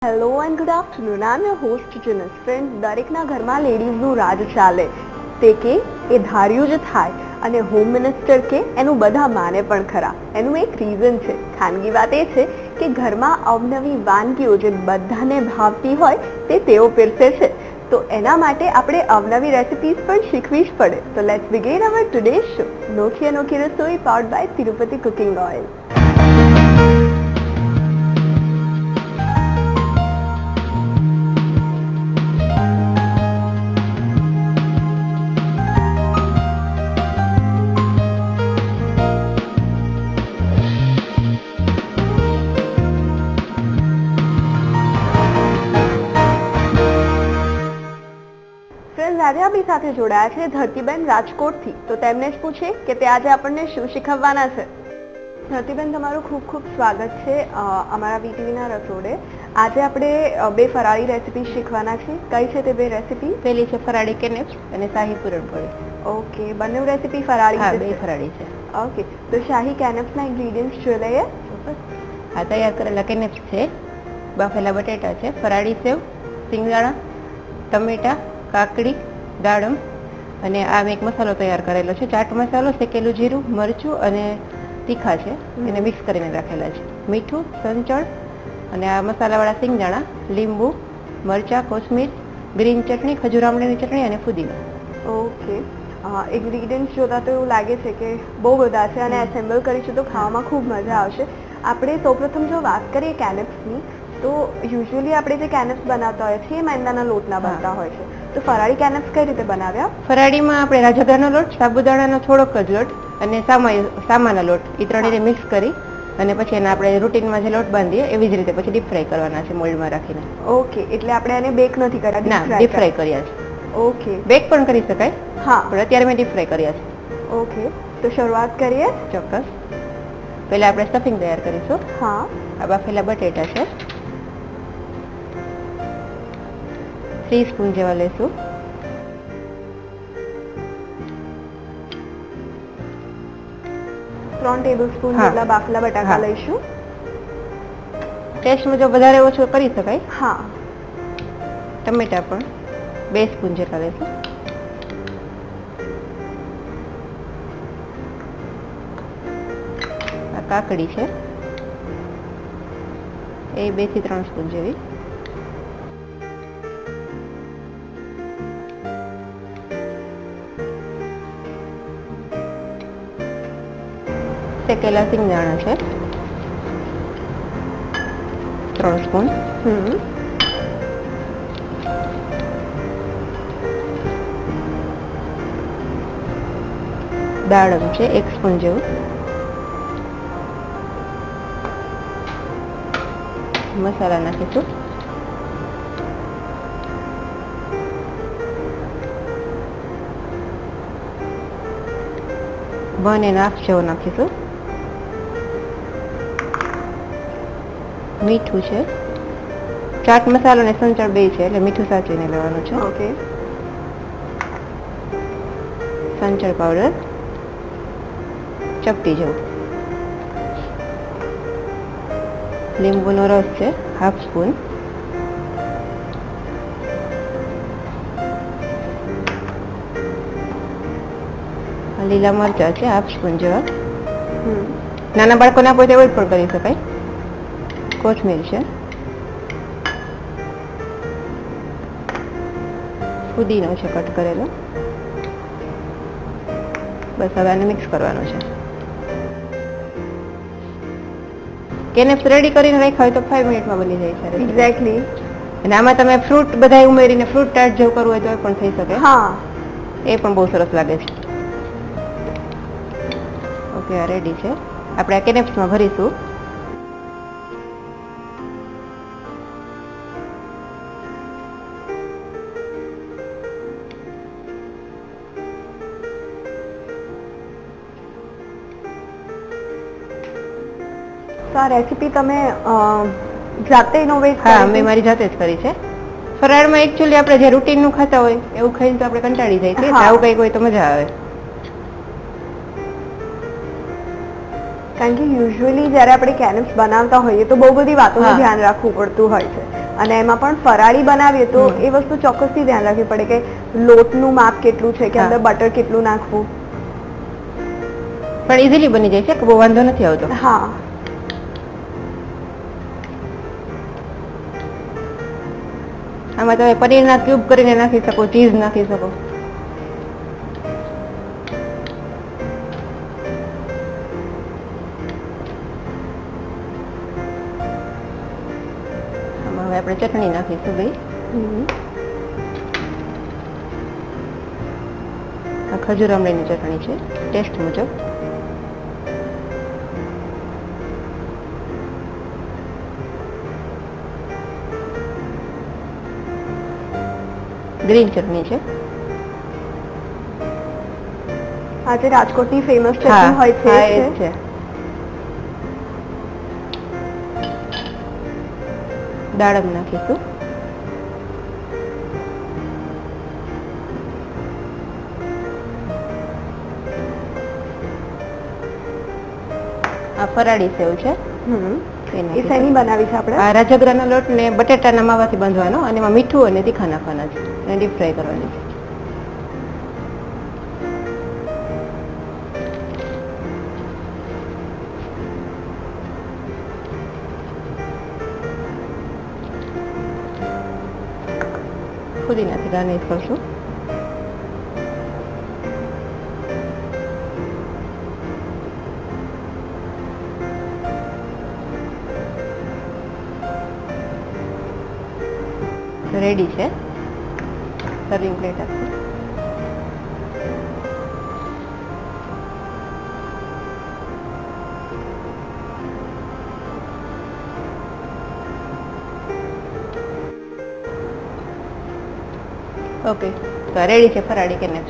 Hello and good afternoon. I am your host જનસ. Friend, દરેકના ઘરમાં લેડીઝનું રાજ ચાલે. તે કે એ ધાર્યું જ થાય અને હોમ મિનિસ્ટર કે એનું બધા માને પણ ખરા. એનું એક રીઝન છે. ખાનગી વાત એ છે કે ઘરમાં અવનવી વાનગીઓ જે બધાને ભાવતી હોય તે તેઓ પીરસે છે. તો એના માટે આપણે અવનવી રેસિપીઝ પણ શીખવી જ પડે. તો let's begin our today's show. નોખી અનોખી રસોઈ powered by Tirupati cooking oil. આજે આપણી સાથે જોડાયા છે ધરતીબેન રાજકોટથી. તો તેમને જ પૂછે કે તે આજે આપણને શું શીખવવાના છે. ધરતીબેન, તમારું ખૂબ ખૂબ સ્વાગત છે અમારા વીટીવીના રસોડે. આજે આપણે બે ફરાળી રેસિપી શીખવાના છે. કઈ છે તે બે રેસિપી? પહેલી છે ફરાળી કેનેપ્સ અને શાહી પૂરણપોળી. ઓકે, બંને રેસિપી ફરાળી છે? બે ફરાળી છે. ઓકે, તો શાહી કેનેપ્સના ઇન્ગ્રીડિયન્ટ્સ જોઈ લઈએ. આ તૈયાર કરેલા કેનેપ્સ છે, બાફેલા બટેટા છે, ફરાળી સેવ, સિંગદાણા, ટમેટા, કાકડી, દાડમ અને આ મેં એક મસાલો તૈયાર કરેલો છે. ચાટ મસાલો, શેકેલું જીરું, મરચું અને તીખા છે, એને મિક્સ કરીને રાખેલા છે. મીઠું, સંચળ અને આ મસાલાવાળા સિંગદાણા, લીંબુ, મરચાં, કોથમીર, ગ્રીન ચટણી, ખજૂર આમલીની ચટણી અને ફુદીનો. ઓકે, ઇન્ગ્રીડિયન્ટ્સ જોતા તો એવું લાગે છે કે બહુ બધા છે અને એસેમ્બલ કરીશું તો ખાવામાં ખૂબ મજા આવશે. આપણે સૌપ્રથમ જો વાત કરીએ કેનેપ્સની, તો યુઝ્યુઅલી આપણે જે કેનેપ્સ બનાવતા હોય છે એ મેંદાના લોટના બનતા હોય છે. તો ફરાળી કેનેપ્સ કઈ રીતે બનાવ્યા? ફરાળીમાં આપણે રાજગરાનો લોટ, સાબુદાણાનો થોડોક જ લોટ અને સામાના લોટ એ ત્રણેયને મિક્સ કરી અને પછી એને આપણે રૂટીનમાં જે લોટ બાંધીએ એવી જ રીતે પછી ડીપ ફ્રાય કરવાના છે મોલ્ડમાં રાખીને. ઓકે, એટલે આપણે એને બેક નથી કર્યા? ના, ડીપ ફ્રાય કર્યા છે. ઓકે, બેક પણ કરી શકાય. હા, પણ અત્યારે મેં ડીપ ફ્રાય કર્યા છે. ઓકે, તો શરૂઆત કરીએ. ચોક્કસ. પહેલા આપણે સ્ટફિંગ તૈયાર કરીશું. હા, આ બાફેલા બટેટા છે, 3 સ્પૂન જેવા લેશું. ત્રણ ટેબલસ્પૂન જેટલા બાફેલા બટાકા લઈશું. ટેસ્ટ મુજબ વધારે ઓછો કરી શકાય. હા. ટમેટા પણ 2 સ્પૂન જેટલા લેશું. આ કાકડી છે, એ 2 થી 3 સ્પૂન જેવી. શેકેલા સિંગદાણા છે, 3 સ્પૂન. દાડમ છે, 1 સ્પૂન જેવું. મસાલા નાખીશું. બને નાખ જેવો નાખીશું. મીઠું છે, ચાટ મસાલો ને સંચળ બે છે એટલે મીઠું સાચવીને લેવાનું છે. ઓકે. સંચળ પાવડર ચપટી જેવું. લીંબુનો રસ છે, 1/2 સ્પૂન. લીલા મરચા છે, 1/2 સ્પૂન જેવા. નાના બાળકોને આપો તો એવોઈડ પણ કરી શકાય. કોથમીર છે, ફુદીનો છે કટ કરેલો. બસ હવે આને મિક્સ કરવાનું છે. કેનેપ્સ રેડી કરીને રાખ્યા હોય તો 5 મિનિટમાં બની જાય છે. એક્ઝેક્ટલી. અને આમાં તમે ફ્રૂટ બધા ઉમેરીને ફ્રૂટ ચાટ જેવું કરવું હોય તો પણ થઈ શકે. હા, એ પણ બહુ સરસ લાગે છે. ઓકે, આ રેડી છે. આપણે આ કેનેપ્સમાં ભરીશું. આ રેસીપી તમે જાતે ઇનોવેટ કરી? હા, મેં મારી જાતે જ કરી છે. ફરાળમાં એકચ્યુઅલી આપણે જે રૂટીનનું ખાતા હોય એવું ખાઈને તો આપણે કંટાળી જાય છે. આવું કંઈક હોય તો મજા આવે. કારણ કે યુઝ્યુઅલી જ્યારે આપણે કેનેપ્સ બનાવતા હોઈએ તો બહુ બધી વાતોનું ધ્યાન રાખવું પડતું હોય છે અને એમાં પણ ફરાળી બનાવીએ તો એ વસ્તુ ચોક્કસથી ધ્યાન રાખવી પડે કે લોટનું માપ કેટલું છે કે અંદર બટર કેટલું નાખવું. પણ ઇઝીલી બની જાય છે, બહુ વાંધો નથી આવતો. હા. આમાં તમે પનીરના ક્યુબ કરીને નાખી શકો, ચીઝ નાખી શકો. આમાં હવે આપણે ચટણી નાખીશું ભાઈ. આ ખજૂર આમળીની ચટણી છે, ટેસ્ટ મુજબ. ગ્રીન ચટણી છે. આજે રાજકોટની ફેમસ ચટણી હોય છે. હા, એ જ છે. દાડમ નાખીશું. આ ફરાળી સેવ છે. એ શેની બનાવી છે આપણે? આ રાજગરાના લોટ ને બટેટાના માવાથી બાંધવાનો અને એમાં મીઠું અને તીખા નાખવાના છે અને ડીપ ફ્રાય કરવાની છે. ફુદીનાથી ગાર્નિશ કરશું. રેડી છે. સર્વિંગ પ્લેટ આપો. ઓકે, તો રેડી છે ફરાળી કેનેપ.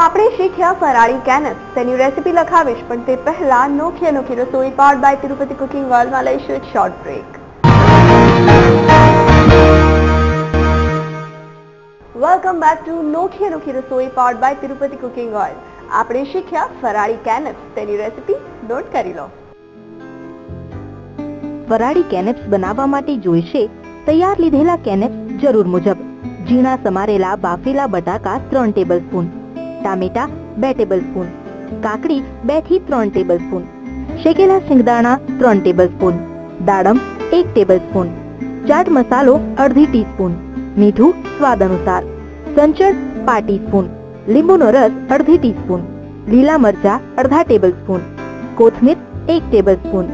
આપણે શીખ્યા ફરાળી કેનેપ. તેની રેસીપી લખાવીશ, પણ તે પહેલા નોખી રસોઈ પાવર્ડ બાય તિરુપતિ કુકિંગ ઓઇલમાં લઈશું એક short break. Welcome back to નોખી રસોઈ powered by Tirupati cooking oil. આપણે શીખ્યા ફરાળી કેનેપ. તેની રેસીપી નોટ કરી લો. ફરાળી કેનેપ્સ બનાવવા માટે જોઈશે તૈયાર લીધેલા કેનેપ્સ જરૂર મુજબ. ઝીણા સમારેલા બાફેલા બટાકા 3 ટેબલસ્પૂન, ટામેટા 2 ટેબલસ્પૂન, કાકડી 2 થી 3 ટેબલસ્પૂન, શેકેલા સિંગદાણા 3 ટેબલસ્પૂન, દાડમ 1 ટેબલસ્પૂન, ચાટ મસાલો અડધી ટીસ્પૂન, મીઠું સ્વાદ અનુસાર, સંચળ 1/2 ટીસ્પૂન, લીંબુનો રસ અડધી ટીસ્પૂન, લીલા મરચા અડધા ટેબલસ્પૂન, કોથમીર 1 ટેબલસ્પૂન,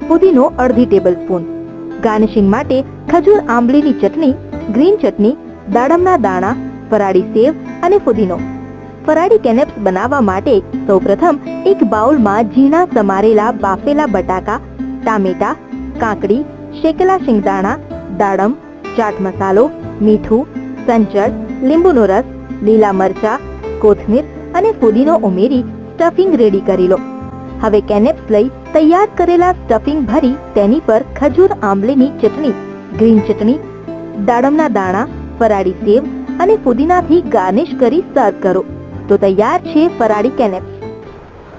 પુદીનો અડધી ટેબલસ્પૂન. ગાર્નિશિંગ માટે ખજૂર આંબલીની ચટણી, ગ્રીન ચટણી, દાડમના દાણા, ફરાળી સેવ અને પુદીનો. ફરાળી કેનેપ્સ બનાવવા માટે સૌપ્રથમ એક બાઉલમાં ઝીણા સમારેલા બાફેલા બટાકા, ટામેટા, કાકડી, શેકેલા શિંગદાણા, દાડમ, ચાટ મસાલો, મીઠું, સંચળ, લીંબુનો રસ, લીલા મરચા, કોથમીર અને પુદીનો ઉમેરી સ્ટફિંગ રેડી કરી લો. હવે કેનેપ્સ લઈ તૈયાર કરેલા સ્ટફિંગ ભરી તેની પર ખજૂર આંબલીની ચટણી, ગ્રીન ચટણી, દાડમના દાણા, ફરાળી સેવ અને પુદીનાથી ગાર્નિશ કરી સર્વ કરો. તો તૈયાર છે ફરાળી કેનેપ્સ.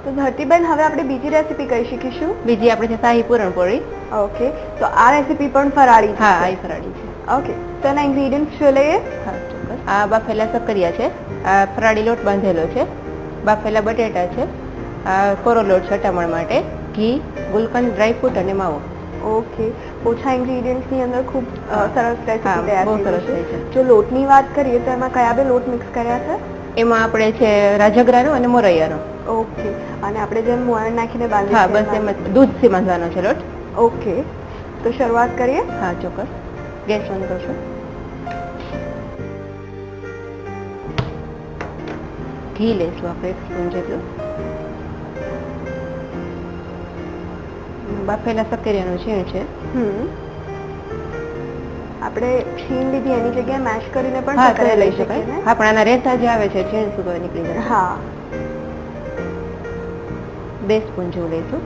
તો ધરતીબેન, હવે આપણે બીજી રેસીપી કઈ શીખીશું? બીજી આપણે છે શાહી પૂરણપોળી. ઓકે, તો આ રેસીપી પણ ફરાળી છે? હા, આ ફરાળી છે. ઓકે, તો એના ઇન્ગ્રેડિયન્ટ્સ શું લઈએ? હા, ચોક્કસ. આ બાફેલા સક્કરિયા છે, આ ફરાળી લોટ બાંધેલો છે, બાફેલા બટેટા છે, આ કોરો લોટ છે અટામણ માટે, ઘી, ગુલકંદ, ડ્રાયફ્રૂટ અને માવો. ઓકે, ઓછા ઇન્ગ્રેડિયન્ટ્સ ની અંદર ખૂબ સરસ રેસીપી તૈયાર બહુ થઈ સરસ છે. થઈ છે. જો લોટની વાત કરીએ તો એમાં કયા બે લોટ મિક્સ કર્યા છે? એમાં આપણે છે રાજગરાનો અને મોરૈયાનો. ઓકે, અને આપણે જેમ મોયણ નાખીને બાંધીએ હા, બસ એમ જ દૂધથી બાંધવાનો છે લોટ. ઓકે, તો શરૂઆત કરીએ? હા, ચોક્કસ. ગેસ બંધ કરશો. ઘી લઈશું આપણે 1 સ્પૂન જેટલું. બાફેલા સક્કરિયાનું છીણ છે. આપણે છીણ લીધી એની જગ્યાએ મેશ કરીને પણ હા, સક્કરિયા લઈ શકાય. હા, પણ આના રેસા જે આવે છે છીણ સુધી નીકળી જાય. હા, 2 સ્પૂન જેવું લઈશું.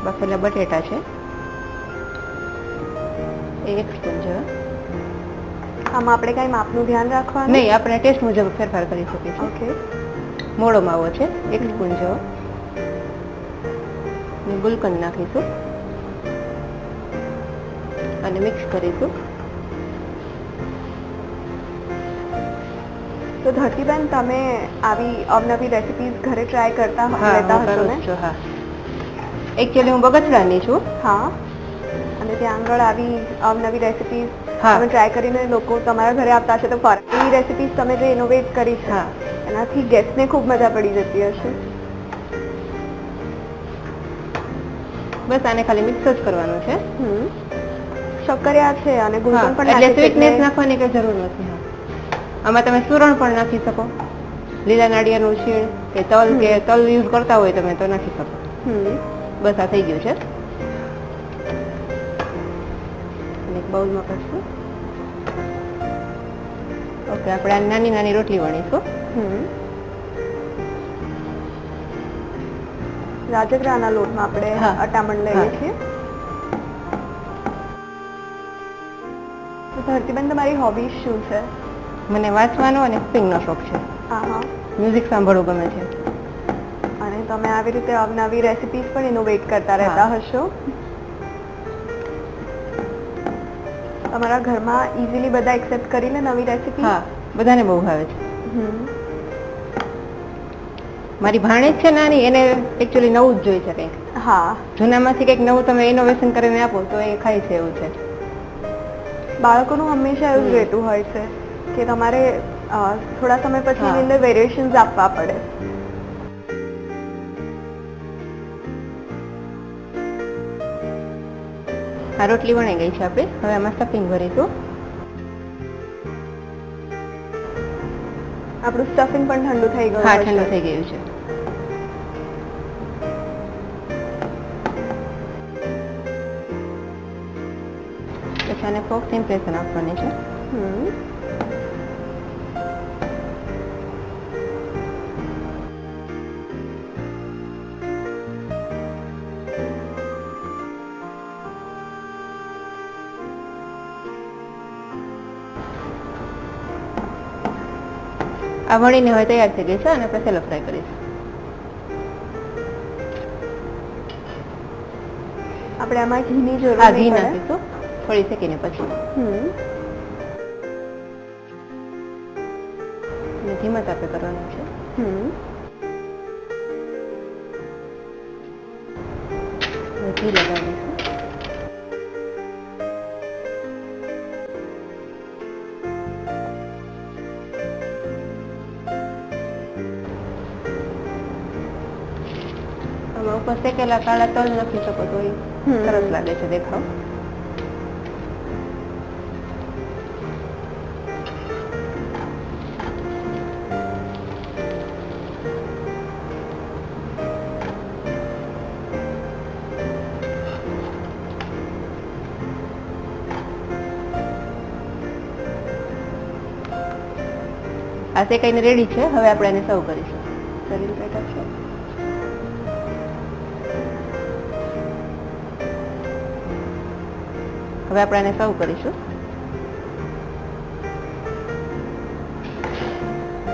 બાફેલા બટેટા છે એ 1 સ્પૂન જેવા. આમાં આપણે કઈ માપનું ધ્યાન રાખવાનું નહીં, આપણે ટેસ્ટ મુજબ ફેરફાર કરી શકીએ છીએ. ઓકે. મોળો માવો છે 1 સ્પૂન જેવો. અને ગુલકંદ નાખીશું અને મિક્સ કરીશું. તો ધરતીબેન, તમે આવી અવનવી રેસિપીઝ ઘરે ટ્રાય કરતા હા, લેતા હું હશો કરું ને? જ છું. હા, એકચ્યુઅલી હું બગસરાની છું. હા. અને ત્યાં આગળ આવી અવનવી રેસિપીઝ હા. તમે ટ્રાય કરીને લોકો તમારા ઘરે આવતા હશે તો ફરી રેસિપીઝ તમે જે ઇનોવેટ કરી છે હા. એનાથી ગેસ્ટને ખૂબ મજા પડી જતી હશે. બસ આને ખાલી મિક્સ જ કરવાનું છે. શક્કરિયા છે અને હા, ગુલકંદ પણ એટલે નાખી છે સ્વીટનેસ એટલે- નાખવાની કઈ જરૂર નથી. હા, આમાં તમે સુરણ પણ નાખી શકો, લીલા નાળિયેરનું છીણ કે તલ યુઝ કરતા હોય તમે તો નાખી શકો. બસ આ થઈ ગયું છે. અને એક બાઉલમાં કરશું. ઓકે, આપણે આ નાની નાની રોટલી વણીશું. રાજગરાના લોટમાં આપણે હા. અટામણ લઈએ હા. છીએ. તો ધરતીબેન, તમારી હોબીઝ શું છે? મને વાંચવાનો અને કુકિંગનો શોખ છે. હા. મ્યુઝિક સાંભળવું ગમે છે. અને તમે આવી રીતે અવનવી રેસિપીઝ પણ ઇનોવેટ કરતા રહેતા હશો. તમારા ઘરમાં ઇઝીલી બધા એક્સેપ્ટ કરી લે નવી રેસિપી? હા, બધાને બહુ ભાવે છે. મારી ભાણેજ છે નાની, એને એકચ્યુઅલી નવું જ જોઈએ છે કંઈક. હા. જૂનામાંથી કંઈક નવું તમે ઇનોવેશન કરીને આપો તો એ ખાય છે એવું છે. બાળકોનું હંમેશા એવું જ રહેતું હોય છે કે તમારે થોડા સમય પછી એની અંદર વેરિએશન્સ આપવા પડે. આ રોટલી વણાઈ ગઈ છે આપણી. હવે આમાં સ્ટફિંગ ભરીશું. આપણું સ્ટફિંગ પણ ઠંડુ થઈ ગયું હા, હશે. ઠંડુ થઈ ગયું છે. પછી આને ફોક્સ ઇમ્પ્રેશન આપવાની છે. આ વણીને હવે તૈયાર થઈ ગઈ છે અને આપણે સેલો ફ્રાય કરીશું. આપણે આમાં ઘીની જરૂર હા, ઘી નહીં પડે. નાખીશું થોડી શેકીને પછી. અને ધીમા તાપે કરવાનું છે. ઘી લગાવીશું. આમાં ઉપર શેકેલા કાળા તલ નાખી શકો તો એ સરસ લાગે છે દેખાવ. આ શેકાઈને રેડી છે. હવે આપણે એને સર્વ કરીશું. શરીર પેટ આપશે. હવે આપણે એને સર્વ કરીશું.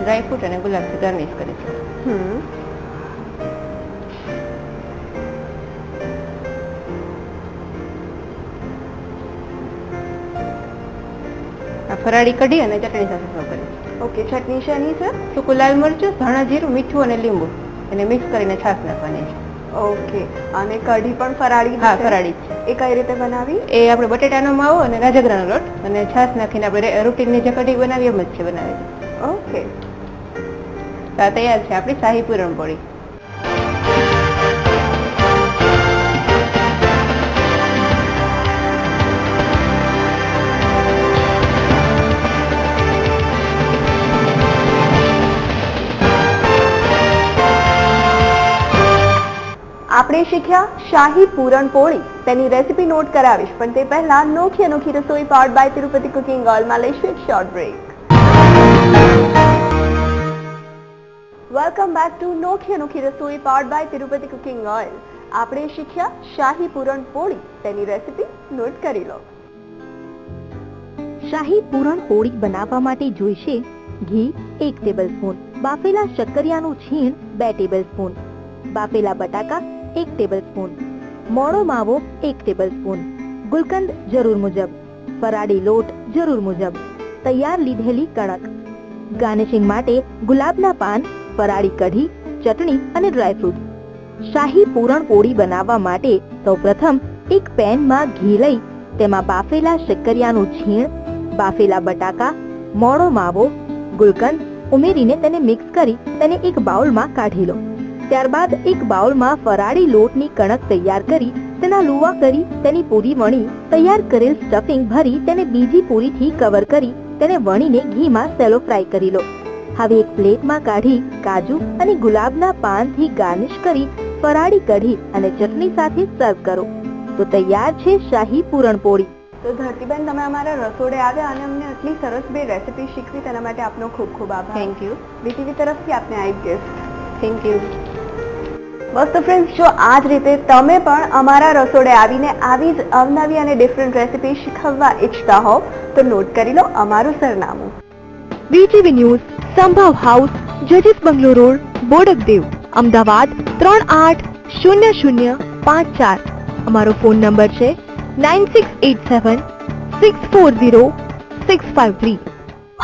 ડ્રાયફ્રૂટ અને ગુલાબથી ગાર્નિશ કરીશું. આ ફરાળી કઢી અને ચટણી સાથે સર્વ કરીશું. ઓકે, ચટણી શેની છે? સૂકું લાલ મરચું, ધાણા જીરું, મીઠું અને લીંબુ એને મિક્સ કરીને છાશ નાખવાની છે. ઓકે. અને કઢી પણ ફરાળી? હા, ફરાળી જ છે. એ કઈ રીતે બનાવી? એ આપણે બટેટાનો માવો અને રાજગરાનો લોટ અને છાશ નાખીને આપણે રૂટીનની જે કઢી બનાવી એમ જ છે બનાવી. ઓકે. તો આ તૈયાર છે આપણી શાહી પૂરણપોળી. આપણે શીખ્યા શાહી પૂરણપોળી. તેની રેસિપી નોટ કરાવીશ, પણ તે પહેલા નોખી અનોખી રસોઈ પાવર્ડ બાય તિરુપતિ કુકિંગ ઓઇલમાં લઈશું એક short break. Welcome back to નોખી અનોખી રસોઈ powered by Tirupati cooking oil. આપણે શીખ્યા શાહી પૂરણપોળી, તેની રેસીપી નોટ કરી લો. શાહી પૂરણપોળી બનાવવા માટે જોઈશે ઘી 1 ટેબલસ્પૂન, બાફેલા શક્કરિયાનું છીણ 2 ટેબલસ્પૂન, બાફેલા બટાકા 1 ટેબલસ્પૂન, મોળો માવો 1 ટેબલસ્પૂન, ગુલકંદ જરૂર મુજબ, ફરાળી લોટ જરૂર મુજબ, તૈયાર લીધેલી કણક. ગાર્નિશિંગ માટે ગુલાબના પાન, ફરાળી કઢી, ચટણી અને ડ્રાયફ્રૂટ. શાહી પૂરણપોળી બનાવવા માટે સૌપ્રથમ એક પેનમાં ઘી લઈ તેમાં બાફેલા શક્કરિયાનું છીણ, બાફેલા બટાકા, મોળો માવો, ગુલકંદ ઉમેરીને તેને મિક્સ કરી તેને એક બાઉલમાં કાઢી લો. ત્યારબાદ એક બાઉલમાં ફરાળી લોટની કણક તૈયાર કરી તેના લુવા કરી તેની પૂરી વણી તૈયાર કરેલ સ્ટફિંગ ભરી તેને બીજી પૂરીથી કવર કરી તેને વણીને ઘીમાં સેલો ફ્રાય કરી લો. હવે એક પ્લેટમાં કાઢી કાજુ અને ગુલાબના પાનથી ગાર્નિશ કરી ફરાળી કઢી અને ચટણી સાથે સર્વ કરો તો તૈયાર છે શાહી પૂરણપોળી. તો ધરતીબેન, તમે અમારા રસોડે આવ્યા અને અમને આટલી સરસ બે રેસીપી શીખવી તેના માટે આપનો ખૂબ ખૂબ આભાર. Thank you. BTV તરફથી આપને આ એક ગિફ્ટ. Thank you. બસ તો ફ્રેન્ડ્સ, જો આ જ રીતે તમે પણ અમારા રસોડે આવીને આવી જ અવનવી અને ડિફરન્ટ રેસીપી શીખવવા ઈચ્છતા હોવ તો નોટ કરી લો અમારું સરનામું. BTV ન્યૂઝ, સંભવ હાઉસ, જજીસ બંગલો રોડ, બોડકદેવ, અમદાવાદ 380054. અમારો ફોન નંબર છે 9687640653.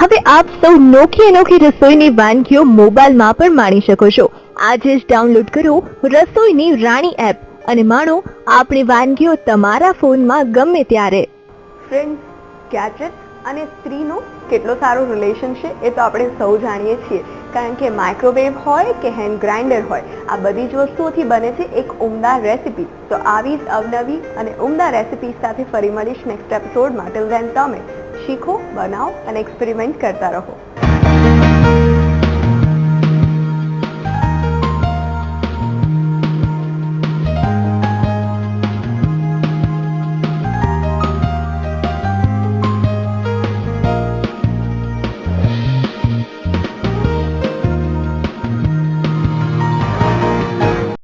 હવે આપ સૌ નોખી અનોખી રસોઈની વાનગીઓ મોબાઈલમાં પણ માણી શકો છો. આજે જ ડાઉનલોડ કરો રસોઈની રાણી એપ અને માણો આપણી વાનગીઓ તમારા ફોનમાં ગમે ત્યારે. ફ્રેન્ડ્સ, ગેજેટ અને સ્ત્રીનો કેટલો સારો રિલેશન છે એ તો આપણે સૌ જાણીએ છીએ, કારણ કે માઇક્રોવેવ હોય કે હેન્ડ ગ્રાઇન્ડર હોય, આ બધી જ વસ્તુઓથી બને છે એક ઉમદા રેસીપી. તો આવી જ અવનવી અને ઉમદા રેસીપી સાથે ફરી મળીશ નેક્સ્ટ એપિસોડમાં. ટિલ ધેન તમે શીખો, બનાવો અને એક્સપેરિમેન્ટ કરતા રહો.